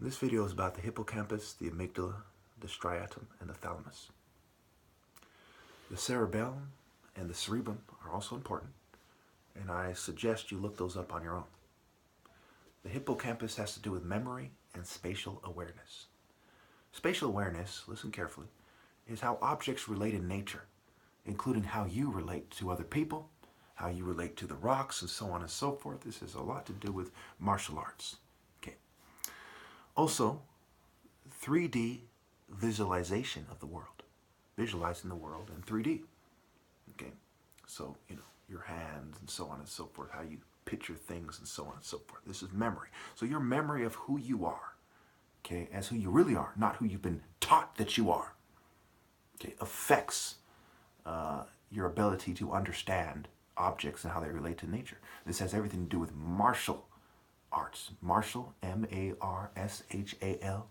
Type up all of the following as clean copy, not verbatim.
This video is about the hippocampus, the amygdala, the striatum, and the thalamus. The cerebellum and the cerebrum are also important, and I suggest you look those up on your own. The hippocampus has to do with memory and spatial awareness. Spatial awareness, listen carefully, is how objects relate in nature, including how you relate to other people, how you relate to the rocks, and so on and so forth. This has a lot to do with martial arts. Okay. Also, 3D visualization of the world. Visualizing the world in 3D. Okay. So, your hands and so on and so forth, how you picture things and so on and so forth. This is memory. So your memory of who you are, okay, as who you really are, not who you've been taught that you are, okay, affects your ability to understand objects and how they relate to nature. This has everything to do with martial arts. Martial, M-A-R-S-H-A-L,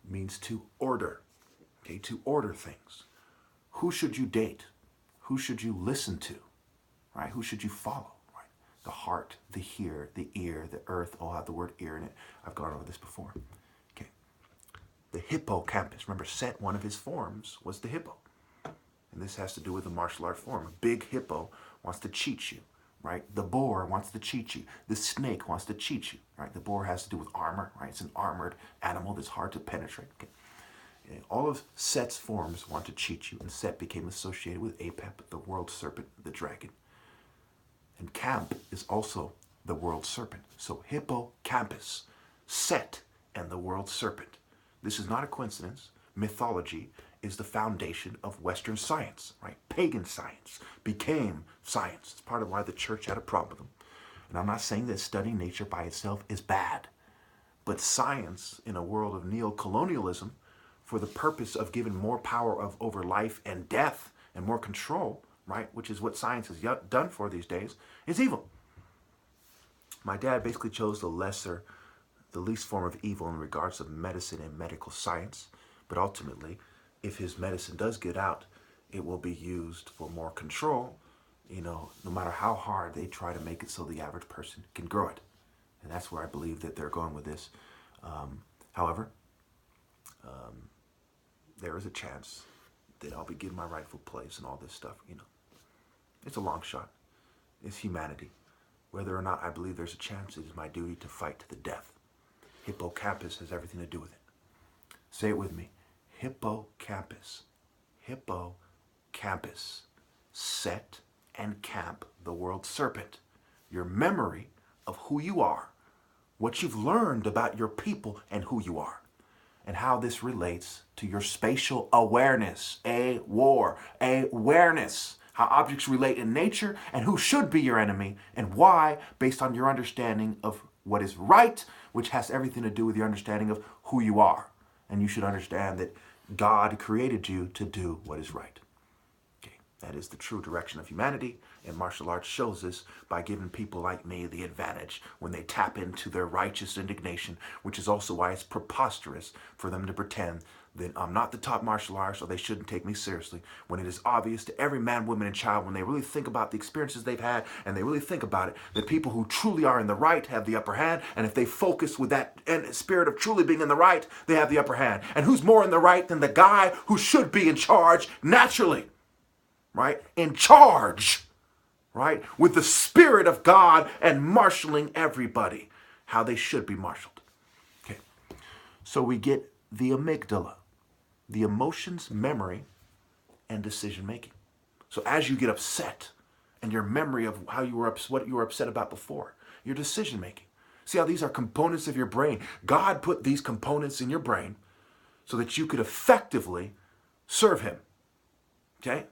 means to order, okay, to order things. Who should you date? Who should you listen to, right? Who should you follow, right? The heart, the hear, the ear, the earth all have the word ear in it. I've gone over this before. Okay. The hippocampus. Remember, Set, one of his forms was the hippo. And this has to do with the martial art form. A big hippo wants to cheat you, right? The boar wants to cheat you. The snake wants to cheat you, right? The boar has to do with armor, right? It's an armored animal that's hard to penetrate. Okay. And all of Set's forms want to cheat you, and Set became associated with Apep, the world serpent, the dragon. And Camp is also the world serpent. So hippocampus, Set, and the world serpent. This is not a coincidence. Mythology is the foundation of Western science, right? Pagan science became science. It's part of why the church had a problem with them. And I'm not saying that studying nature by itself is bad, but science in a world of neo-colonialism for the purpose of giving more power over life and death and more control, right, which is what science has done for these days, is evil. My dad basically chose the least form of evil in regards of medicine and medical science, but ultimately, if his medicine does get out, it will be used for more control, no matter how hard they try to make it so the average person can grow it. And that's where I believe that they're going with this. However, there is a chance that I'll be given my rightful place and all this stuff, It's a long shot. It's humanity. Whether or not I believe there's a chance, it is my duty to fight to the death. Hippocampus has everything to do with it. Say it with me. Hippocampus. Hippocampus. Set and Camp, the world serpent. Your memory of who you are, what you've learned about your people and who you are, and how this relates to your spatial awareness. Awareness. How objects relate in nature and who should be your enemy and why, based on your understanding of what is right, which has everything to do with your understanding of who you are. And you should understand that God created you to do what is right. Okay, that is the true direction of humanity, and martial arts shows this by giving people like me the advantage when they tap into their righteous indignation, which is also why it's preposterous for them to pretend that I'm not the top martial artist or they shouldn't take me seriously, when it is obvious to every man, woman, and child, when they really think about the experiences they've had and they really think about it, that people who truly are in the right have the upper hand, and if they focus with that spirit of truly being in the right, they have the upper hand. And who's more in the right than the guy who should be in charge naturally, right? In charge, right? With the Spirit of God and marshaling everybody how they should be marshaled. Okay, so we get the amygdala. The emotions, memory, and decision-making. So as you get upset, and your memory of how you were what you were upset about before, your decision-making. See how these are components of your brain. God put these components in your brain so that you could effectively serve him. Okay?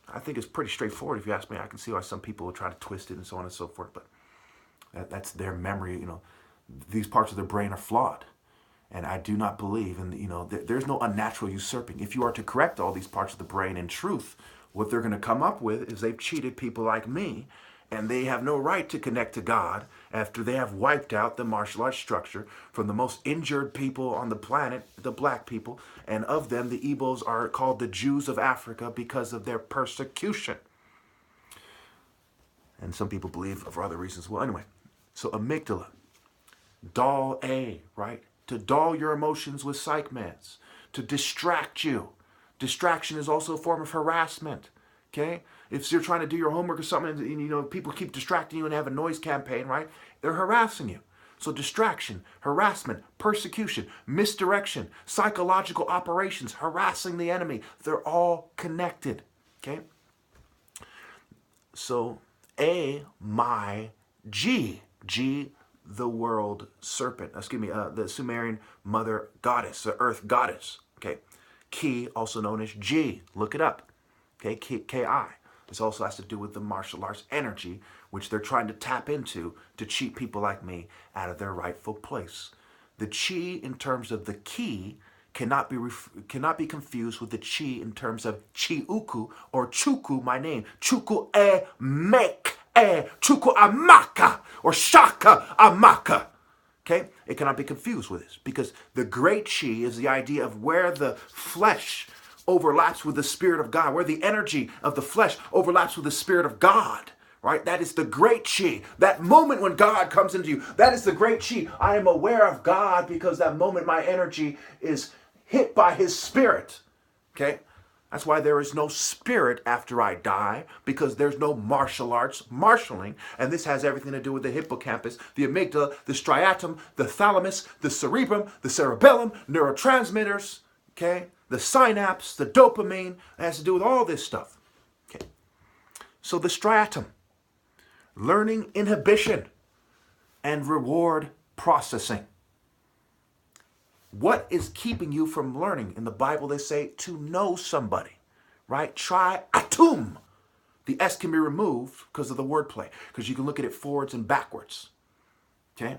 I think it's pretty straightforward if you ask me. I can see why some people will try to twist it and so on and so forth, but that's their memory. These parts of their brain are flawed. And I do not believe in, there's no unnatural usurping. If you are to correct all these parts of the brain in truth, what they're going to come up with is they've cheated people like me, and they have no right to connect to God after they have wiped out the martial arts structure from the most injured people on the planet, the black people, and of them, the Igbos are called the Jews of Africa because of their persecution. And some people believe for other reasons. Well, anyway, so amygdala. Dull A, right? To dull your emotions with psych meds, to distract you. Distraction is also a form of harassment. Okay? If you're trying to do your homework or something, and people keep distracting you and have a noise campaign, right? They're harassing you. So distraction, harassment, persecution, misdirection, psychological operations, harassing the enemy, they're all connected. Okay? So A, my, G, the world serpent. Excuse me, the Sumerian mother goddess, the earth goddess. Okay? Ki, also known as G. Look it up. Okay, Ki. This also has to do with the martial arts energy, which they're trying to tap into to cheat people like me out of their rightful place. The chi, in terms of the ki, cannot be confused with the chi in terms of chiuku or chuku, my name. Chuku e mek e chuku amaka or shaka amaka. Okay? It cannot be confused with this because the great chi is the idea of where the flesh overlaps with the Spirit of God, where the energy of the flesh overlaps with the Spirit of God, right? That is the great chi. That moment when God comes into you, that is the great chi. I am aware of God because that moment my energy is hit by His Spirit, okay? That's why there is no spirit after I die, because there's no martial arts marshaling. And this has everything to do with the hippocampus, the amygdala, the striatum, the thalamus, the cerebrum, the cerebellum, neurotransmitters, okay? The synapse, the dopamine. It has to do with all this stuff. Okay. So the striatum, learning inhibition and reward processing. What is keeping you from learning? In the Bible, they say to know somebody, right? Try atum. The S can be removed because of the wordplay, because you can look at it forwards and backwards. Okay?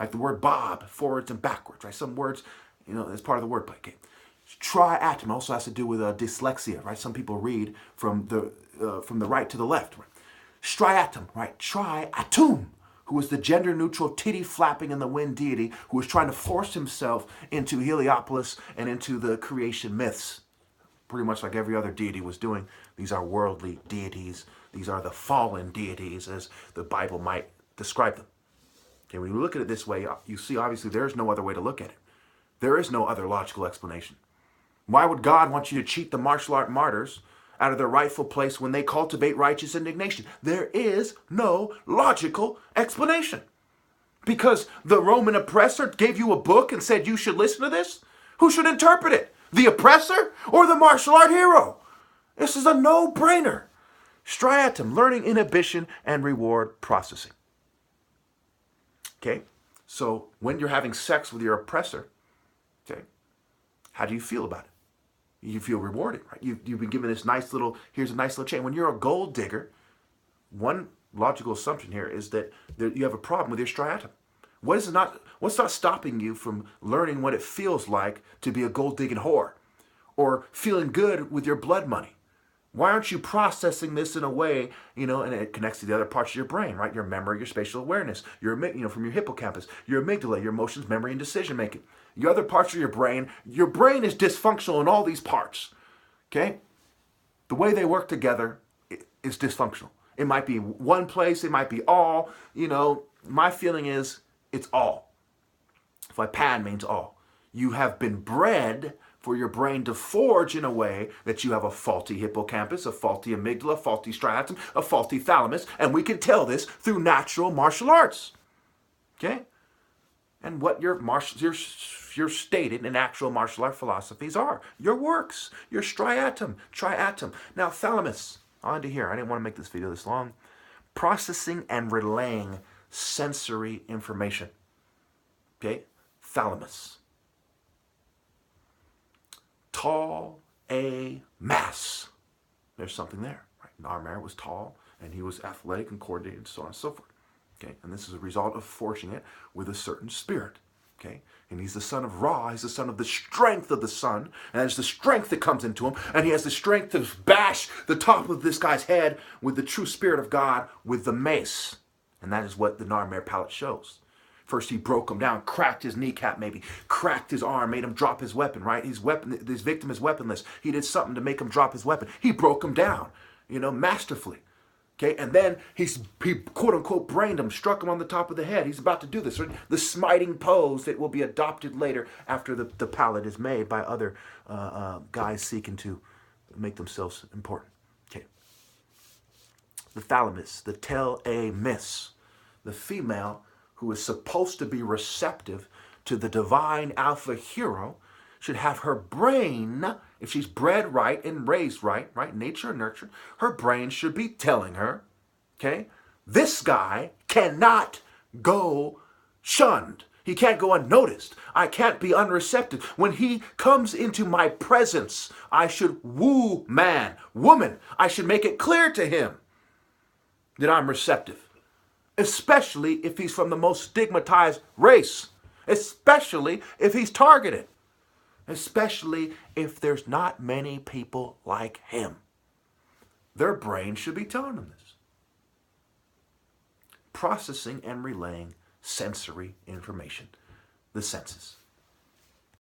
Like the word Bob, forwards and backwards, right? Some words, as part of the wordplay. Okay. Triatum also has to do with dyslexia, right? Some people read from the right to the left. Right? Striatum, right? Triatum, who was the gender-neutral titty-flapping in the wind deity who was trying to force himself into Heliopolis and into the creation myths. Pretty much like every other deity was doing. These are worldly deities. These are the fallen deities, as the Bible might describe them. Okay, when you look at it this way, you see obviously there is no other way to look at it. There is no other logical explanation. Why would God want you to cheat the martial art martyrs out of their rightful place when they cultivate righteous indignation? There is no logical explanation. Because the Roman oppressor gave you a book and said you should listen to this? Who should interpret it? The oppressor or the martial art hero? This is a no-brainer. Striatum, learning inhibition and reward processing. Okay? So when you're having sex with your oppressor, okay, how do you feel about it? You feel rewarded, right? You've been given this here's a nice little chain. When you're a gold digger, one logical assumption here is that you have a problem with your striatum. What's not stopping you from learning what it feels like to be a gold digging whore or feeling good with your blood money? Why aren't you processing this in a way, and it connects to the other parts of your brain, right? Your memory, your spatial awareness, from your hippocampus, your amygdala, your emotions, memory, and decision making. Your other parts of your brain is dysfunctional in all these parts, okay? The way they work together is dysfunctional. It might be one place, it might be all, my feeling is it's all. If pan means all. You have been bred for your brain to forge in a way that you have a faulty hippocampus, a faulty amygdala, a faulty striatum, a faulty thalamus, and we can tell this through natural martial arts. Okay? And what your stated in actual martial art philosophies are. Your works, your triatum. Now, thalamus, on to here. I didn't want to make this video this long. Processing and relaying sensory information. Okay? Thalamus. Tall A mass. There's something there. Right? Narmer was tall, and he was athletic and coordinated, and so on and so forth. Okay, and this is a result of forging it with a certain spirit. Okay, and he's the son of Ra. He's the son of the strength of the sun, and there's the strength that comes into him, and he has the strength to bash the top of this guy's head with the true spirit of God with the mace, and that is what the Narmer palette shows. First, he broke him down, cracked his kneecap maybe, cracked his arm, made him drop his weapon, right? His victim is weaponless. He did something to make him drop his weapon. He broke him down, masterfully. Okay, and then he quote unquote brained him, struck him on the top of the head. He's about to do this. The smiting pose that will be adopted later after the palette is made by other guys seeking to make themselves important. Okay. The thalamus, the telemus, the female who is supposed to be receptive to the divine alpha hero, should have her brain, if she's bred right and raised right, nature and nurture, her brain should be telling her, okay, this guy cannot go shunned. He can't go unnoticed. I can't be unreceptive. When he comes into my presence, I should woo man, woman. I should make it clear to him that I'm receptive, especially if he's from the most stigmatized race, especially if he's targeted. Especially if there's not many people like him. Their brain should be telling them this. Processing and relaying sensory information, the senses.